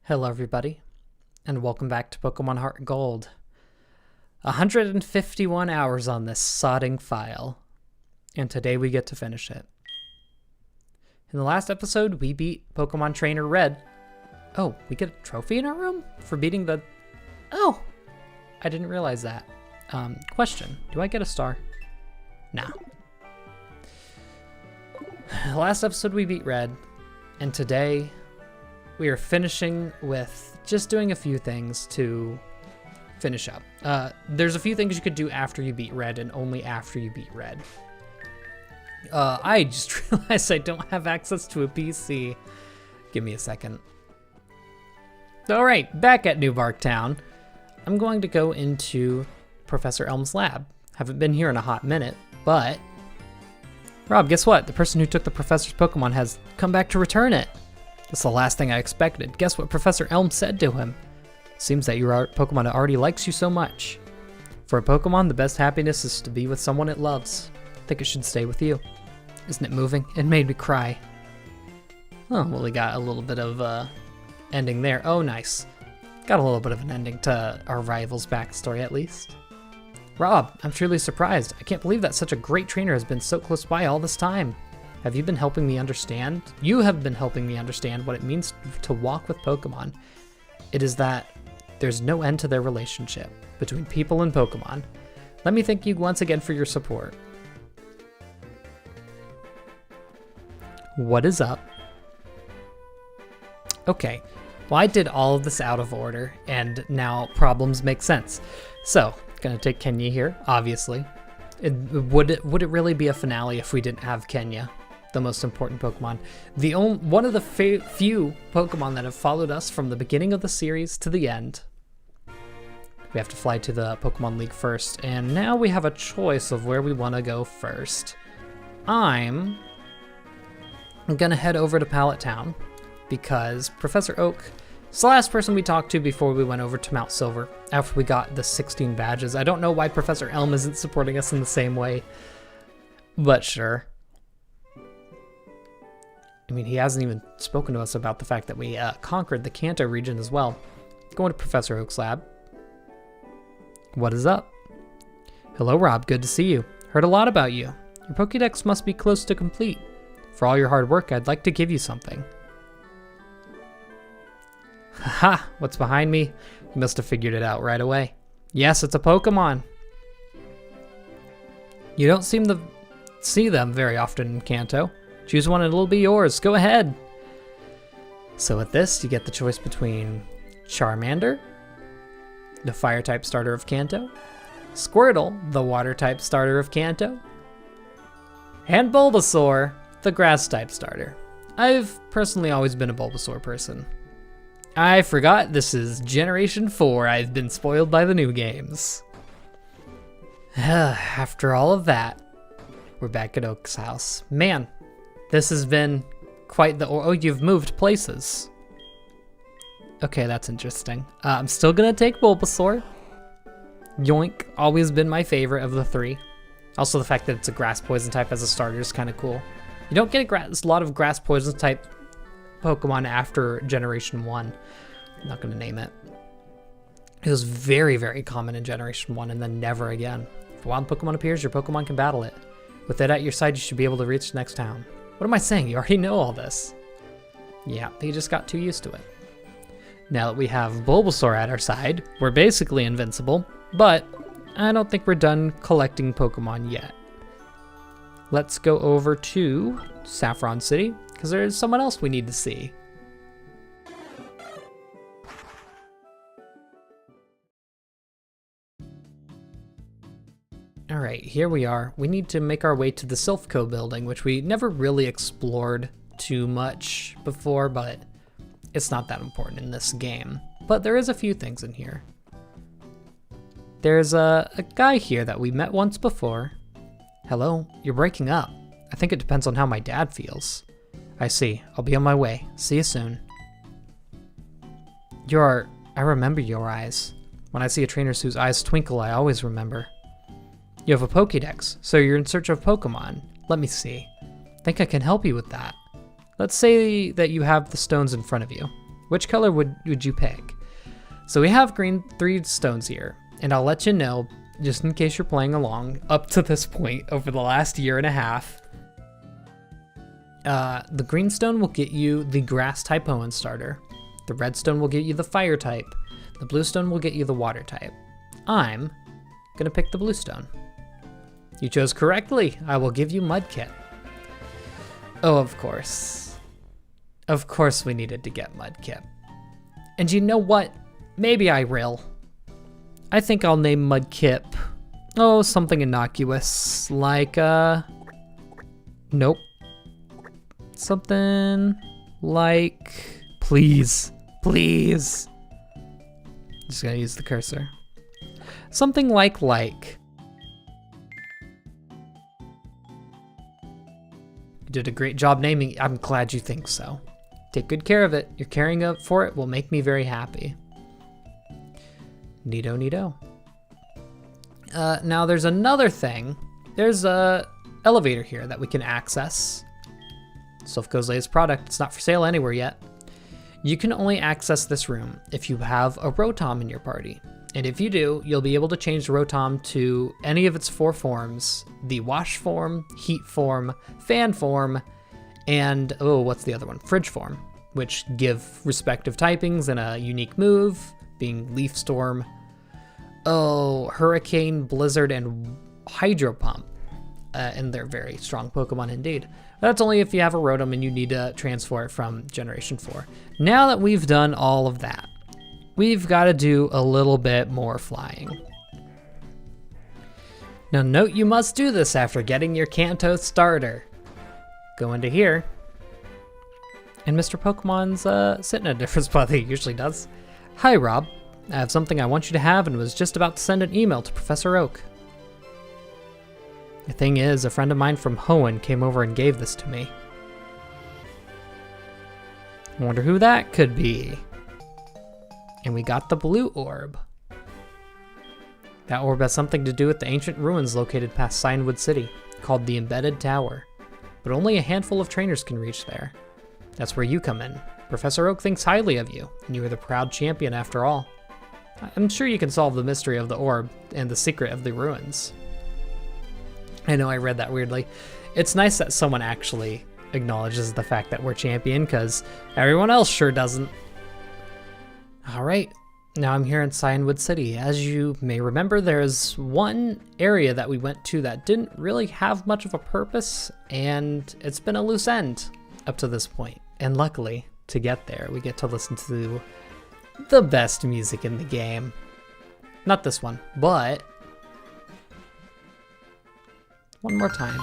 Hello everybody, and welcome back to Pokemon HeartGold. 151 hours on this sodding file, and today we get to finish it. In the last episode, we beat Pokemon Trainer Red. Oh, we get a trophy in our room for beating the... Oh, I didn't realize that. Question, do I get a star? Nah. Last episode we beat Red, and today we are finishing with just doing a few things to finish up. There's a few things you could do after you beat Red and only after you beat Red. I just realized I don't have access to a PC. Give me a second. All right, back at New Bark Town. I'm going to go into Professor Elm's lab. Haven't been here in a hot minute, but... Rob, guess what? The person who took the professor's Pokemon has come back to return it. That's the last thing I expected. Guess what Professor Elm said to him? Seems that your Pokemon already likes you so much. For a Pokemon, the best happiness is to be with someone it loves. I think it should stay with you. Isn't it moving? It made me cry. Oh, well, we got a little bit of ending there. Oh, nice. Got a little bit of an ending to our rival's backstory, at least. Rob, I'm truly surprised. I can't believe that such a great trainer has been so close by all this time. Have you been helping me understand? You have been helping me understand what it means to walk with Pokemon. It is that there's no end to their relationship between people and Pokemon. Let me thank you once again for your support. What is up? Okay, well, I did all of this out of order, and now problems make sense. So, gonna take Kenya here, obviously. Would it really be a finale if we didn't have Kenya? The most important Pokemon. One of the few Pokemon that have followed us from the beginning of the series to the end. We have to fly to the Pokemon League first, and now we have a choice of where we want to go first. I'm gonna head over to Pallet Town because Professor Oak is the last person we talked to before we went over to Mount Silver after we got the 16 badges. I don't know why Professor Elm isn't supporting us in the same way, but sure. I mean, he hasn't even spoken to us about the fact that we conquered the Kanto region as well. Going to Professor Oak's lab. What is up? Hello, Rob. Good to see you. Heard a lot about you. Your Pokédex must be close to complete. For all your hard work, I'd like to give you something. Haha, what's behind me? You must have figured it out right away. Yes, it's a Pokemon. You don't seem to see them very often in Kanto. Choose one and it'll be yours. Go ahead. So with this, you get the choice between Charmander, the fire-type starter of Kanto, Squirtle, the water-type starter of Kanto, and Bulbasaur, the grass-type starter. I've personally always been a Bulbasaur person. I forgot this is Generation 4. I've been spoiled by the new games. After all of that, we're back at Oak's house. Man. This has been quite the... Oh, you've moved places. Okay, that's interesting. I'm still gonna take Bulbasaur. Yoink, always been my favorite of the three. Also, the fact that it's a grass poison type as a starter is kind of cool. You don't get a lot of grass poison type Pokemon after Generation 1. I'm not gonna name it. It was very, very common in Generation 1 and then never again. If a wild Pokemon appears, your Pokemon can battle it. With it at your side, you should be able to reach the next town. What am I saying? You already know all this. Yeah, you just got too used to it. Now that we have Bulbasaur at our side, we're basically invincible, but I don't think we're done collecting Pokemon yet. Let's go over to Saffron City, because there's someone else we need to see. Alright, here we are. We need to make our way to the Silphco building, which we never really explored too much before, but it's not that important in this game. But there is a few things in here. There's a guy here that we met once before. Hello, you're breaking up. I think it depends on how my dad feels. I see. I'll be on my way. See you soon. I remember your eyes. When I see a trainer whose eyes twinkle, I always remember. You have a Pokédex, so you're in search of Pokemon. Let me see. I think I can help you with that. Let's say that you have the stones in front of you. Which color would you pick? So we have 3 stones here, and I'll let you know, just in case you're playing along, up to this point over the last year and a half. The green stone will get you the grass type Hoenn starter. The red stone will get you the fire type. The blue stone will get you the water type. I'm gonna pick the blue stone. You chose correctly. I will give you Mudkip. Oh, of course. Of course we needed to get Mudkip. And you know what? Maybe I will. I think I'll name Mudkip, oh, something innocuous, like, nope. Something like, please. Just gonna use the cursor. Something like. You did a great job naming it. I'm glad you think so. Take good care of it. Your caring for it will make me very happy. Neato. Now there's another thing. There's a elevator here that we can access. Silphco's latest product. It's not for sale anywhere yet. You can only access this room if you have a Rotom in your party. And if you do, you'll be able to change the Rotom to any of its 4 forms: the wash form, heat form, fan form, and, oh, what's the other one? Fridge form, which give respective typings and a unique move, being Leaf Storm, Hurricane, Blizzard, and Hydro Pump. And they're very strong Pokemon indeed. That's only if you have a Rotom and you need to transfer it from Generation 4. Now that we've done all of that, we've got to do a little bit more flying. Now note you must do this after getting your Kanto starter. Go into here, and Mr. Pokemon's sitting in a different spot than he usually does. Hi Rob, I have something I want you to have and was just about to send an email to Professor Oak. The thing is, a friend of mine from Hoenn came over and gave this to me. I wonder who that could be. And we got the blue orb. That orb has something to do with the ancient ruins located past Cianwood City, called the Embedded Tower. But only a handful of trainers can reach there. That's where you come in. Professor Oak thinks highly of you, and you are the proud champion after all. I'm sure you can solve the mystery of the orb and the secret of the ruins. I know I read that weirdly. It's nice that someone actually acknowledges the fact that we're champion, because everyone else sure doesn't. Alright, now I'm here in Cianwood City. As you may remember, there's one area that we went to that didn't really have much of a purpose, and it's been a loose end up to this point. And luckily, to get there, we get to listen to the best music in the game. Not this one, but one more time.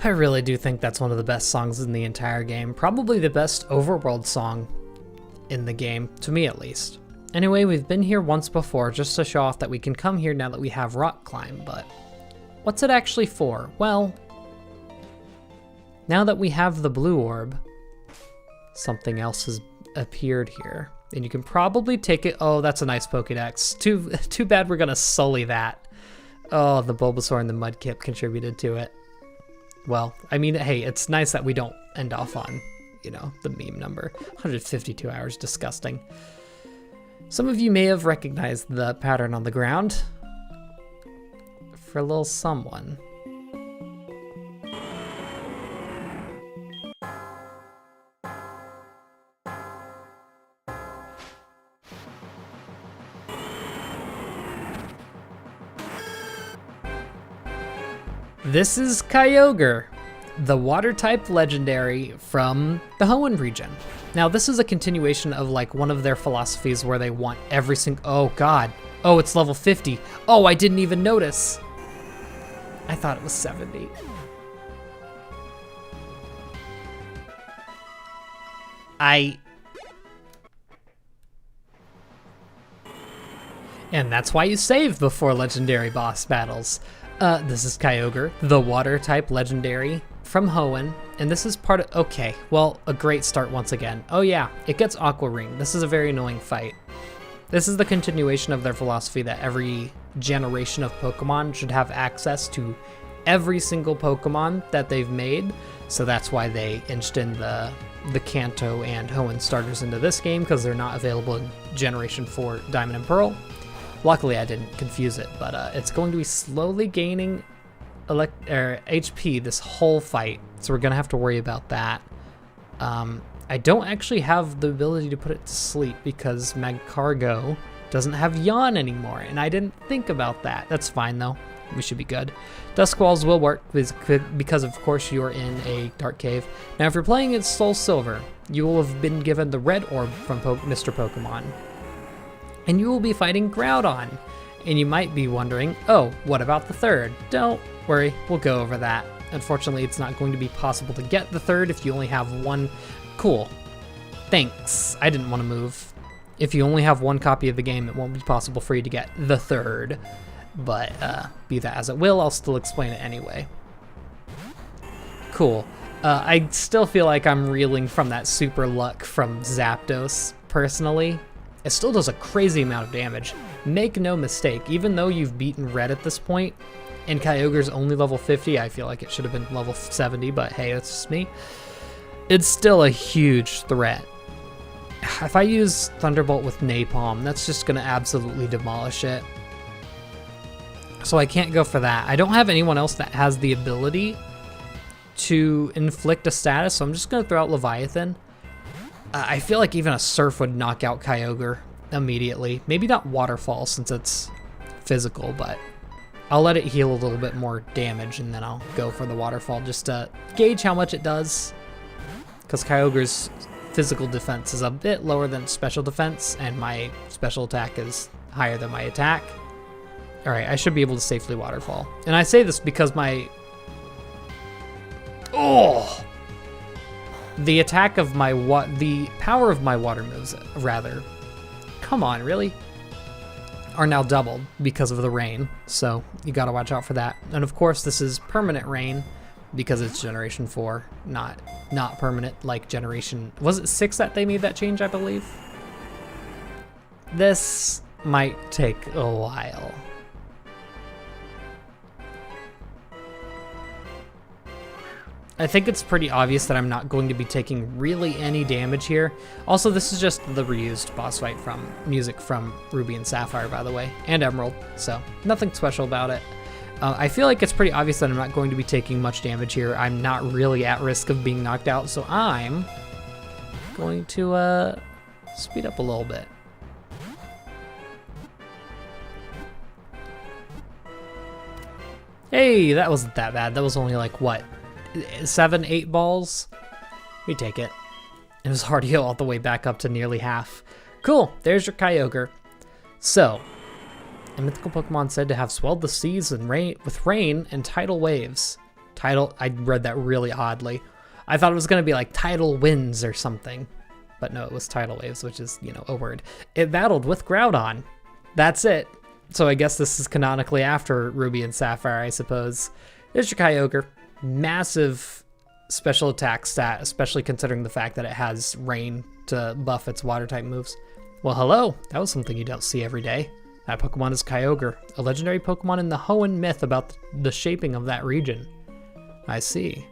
I really do think that's one of the best songs in the entire game. Probably the best overworld song in the game, to me at least. Anyway, we've been here once before just to show off that we can come here now that we have Rock Climb, but what's it actually for? Well, now that we have the blue orb, something else has appeared here. And you can probably take it. Oh, that's a nice Pokédex. Too bad we're gonna sully that. Oh, the Bulbasaur and the Mudkip contributed to it. Well, I mean, hey, it's nice that we don't end off on, you know, the meme number. 152 hours, disgusting. Some of you may have recognized the pattern on the ground. For a little someone. This is Kyogre, the water-type legendary from the Hoenn region. Now, this is a continuation of like one of their philosophies where they want every single, oh God. Oh, it's level 50. Oh, I didn't even notice. I thought it was 70. And that's why you save before legendary boss battles. This is Kyogre, the water-type legendary from Hoenn, and this is part of, okay, well, a great start once again. Oh yeah, it gets Aqua Ring. This is a very annoying fight. This is the continuation of their philosophy that every generation of Pokemon should have access to every single Pokemon that they've made, so that's why they inched in the Kanto and Hoenn starters into this game, because they're not available in Generation 4 Diamond and Pearl. Luckily, I didn't confuse it, but it's going to be slowly gaining HP this whole fight, so we're going to have to worry about that. I don't actually have the ability to put it to sleep because Magcargo doesn't have Yawn anymore, and I didn't think about that. That's fine, though. We should be good. Duskwalls will work because, of course, you're in a dark cave. Now, if you're playing in Soul Silver, you will have been given the red orb from Mr. Pokemon, and you will be fighting Groudon. And you might be wondering, oh, what about the third? Don't worry, we'll go over that. Unfortunately, it's not going to be possible to get the third if you only have one. Cool. Thanks. I didn't want to move. If you only have one copy of the game, it won't be possible for you to get the third. But be that as it will, I'll still explain it anyway. Cool. I still feel like I'm reeling from that super luck from Zapdos, personally. It still does a crazy amount of damage. Make no mistake, even though you've beaten Red at this point, and Kyogre's only level 50, I feel like it should have been level 70, but hey, that's just me. It's still a huge threat. If I use Thunderbolt with Napalm, that's just going to absolutely demolish it. So I can't go for that. I don't have anyone else that has the ability to inflict a status, so I'm just going to throw out Leviathan. I feel like even a Surf would knock out Kyogre immediately. Maybe not Waterfall since it's physical, but I'll let it heal a little bit more damage and then I'll go for the Waterfall just to gauge how much it does. Because Kyogre's physical defense is a bit lower than special defense, and my special attack is higher than my attack. Alright, I should be able to safely Waterfall. And I say this because my... Oh! The attack of my the power of my water moves, rather. Come on, really? Are now doubled because of the rain, so you gotta watch out for that. And of course, this is permanent rain because it's Generation 4, not permanent like Generation... Was it 6 that they made that change, I believe? This might take a while. I think it's pretty obvious that I'm not going to be taking really any damage here. Also, this is just the reused boss fight from music from Ruby and Sapphire, by the way, and Emerald, so nothing special about it. I feel like it's pretty obvious that I'm not going to be taking much damage here. I'm not really at risk of being knocked out, so I'm going to speed up a little bit. Hey, that wasn't that bad. That was only like, what? 7, 8 balls? We take it. It was hard to heal all the way back up to nearly half. Cool, there's your Kyogre. So, a mythical Pokemon said to have swelled the seas and with rain and tidal waves. I read that really oddly. I thought it was going to be like tidal winds or something. But no, it was tidal waves, which is, you know, a word. It battled with Groudon. That's it. So I guess this is canonically after Ruby and Sapphire, I suppose. There's your Kyogre. Massive special attack stat, especially considering the fact that it has rain to buff its water type moves. Well, hello, that was something you don't see every day. That Pokemon is Kyogre, a legendary Pokemon in the Hoenn myth about the shaping of that region. I see.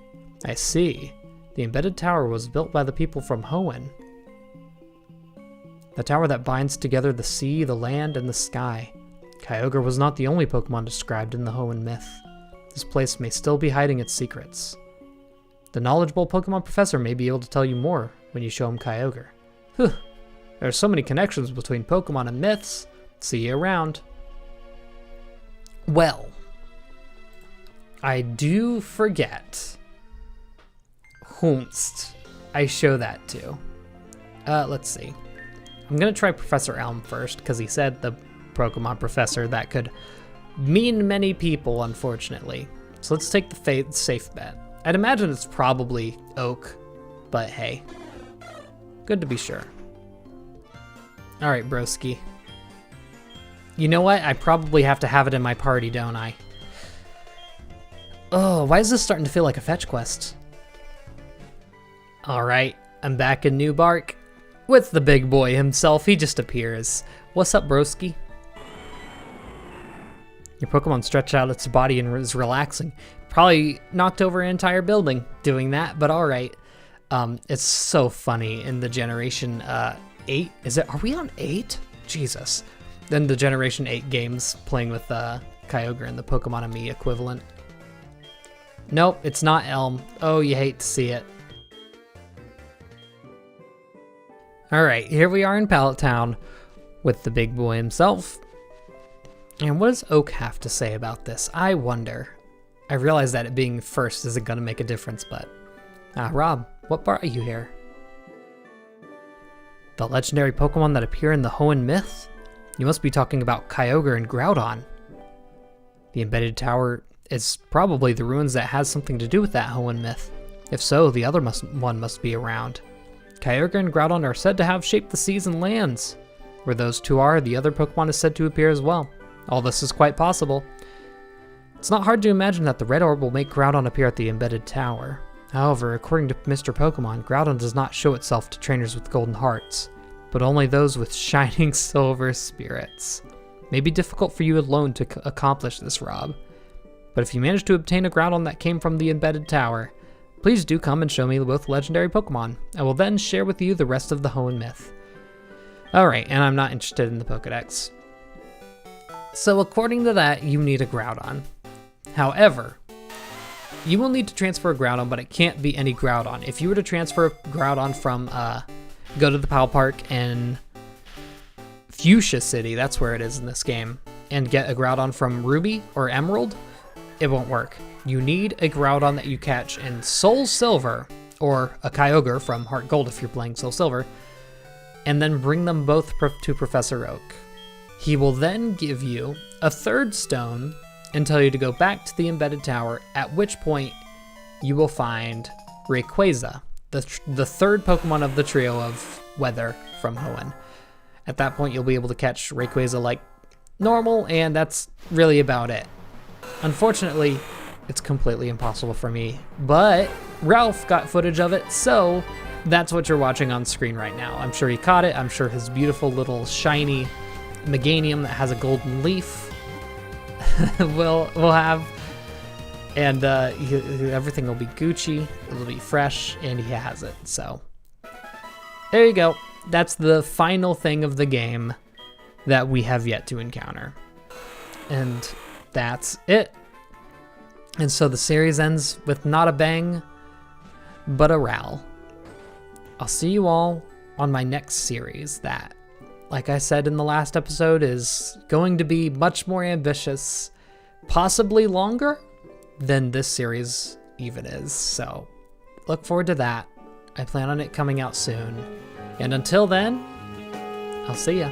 I see. The embedded tower was built by the people from Hoenn. The tower that binds together the sea, the land, and the sky. Kyogre was not the only Pokemon described in the Hoenn myth. This place may still be hiding its secrets. The knowledgeable Pokemon professor may be able to tell you more when you show him Kyogre. Whew, there are so many connections between Pokemon and myths. See you around. Well, I do forget whomst I show that to. Let's see. I'm gonna try Professor Elm first, because he said the Pokemon Professor. That could mean many people, unfortunately. So let's take the safe bet. I'd imagine it's probably Oak, but hey, good to be sure. All right, broski. You know what? I probably have to have it in my party, don't I? Oh, why is this starting to feel like a fetch quest? All right, I'm back in New Bark with the big boy himself. He just appears. What's up, broski? Your Pokemon stretched out its body and is relaxing. Probably knocked over an entire building doing that, but all right. It's so funny in the Generation 8. Is it? Are we on 8? Jesus. Then the Generation 8 games playing with Kyogre and the Pokemon Me equivalent. Nope, it's not Elm. Oh, you hate to see it. All right, here we are in Pallet Town with the big boy himself. And what does Oak have to say about this? I wonder. I realize that it being first isn't going to make a difference, but... Rob, what brought you here? The legendary Pokemon that appear in the Hoenn myth? You must be talking about Kyogre and Groudon. The embedded tower is probably the ruins that has something to do with that Hoenn myth. If so, the other one must be around. Kyogre and Groudon are said to have shaped the seas and lands. Where those two are, the other Pokemon is said to appear as well. All this is quite possible. It's not hard to imagine that the red orb will make Groudon appear at the embedded tower. However, according to Mr. Pokemon, Groudon does not show itself to trainers with golden hearts, but only those with shining silver spirits. May be difficult for you alone to accomplish this, Rob. But if you manage to obtain a Groudon that came from the embedded tower, please do come and show me both legendary Pokemon. I will then share with you the rest of the Hoenn myth. Alright, and I'm not interested in the Pokedex. So according to that, you need a Groudon. However, you will need to transfer a Groudon, but it can't be any Groudon. If you were to transfer a Groudon from, go to the PAL Park in Fuchsia City, that's where it is in this game, and get a Groudon from Ruby or Emerald, it won't work. You need a Groudon that you catch in Soul Silver, or a Kyogre from HeartGold if you're playing Soul Silver, and then bring them both to Professor Oak. He will then give you a third stone and tell you to go back to the embedded tower, at which point you will find Rayquaza, the third Pokemon of the trio of Weather from Hoenn. At that point, you'll be able to catch Rayquaza like normal, and that's really about it. Unfortunately, it's completely impossible for me, but Ralph got footage of it, so that's what you're watching on screen right now. I'm sure he caught it. I'm sure his beautiful little shiny Meganium that has a golden leaf will have, and everything will be Gucci, it'll be fresh, and he has it. So there you go. That's the final thing of the game that we have yet to encounter, and that's it. And so the series ends with not a bang, but a row. I'll see you all on my next series that, like I said in the last episode, is going to be much more ambitious, possibly longer than this series even is. So look forward to that. I plan on it coming out soon. And until then, I'll see ya.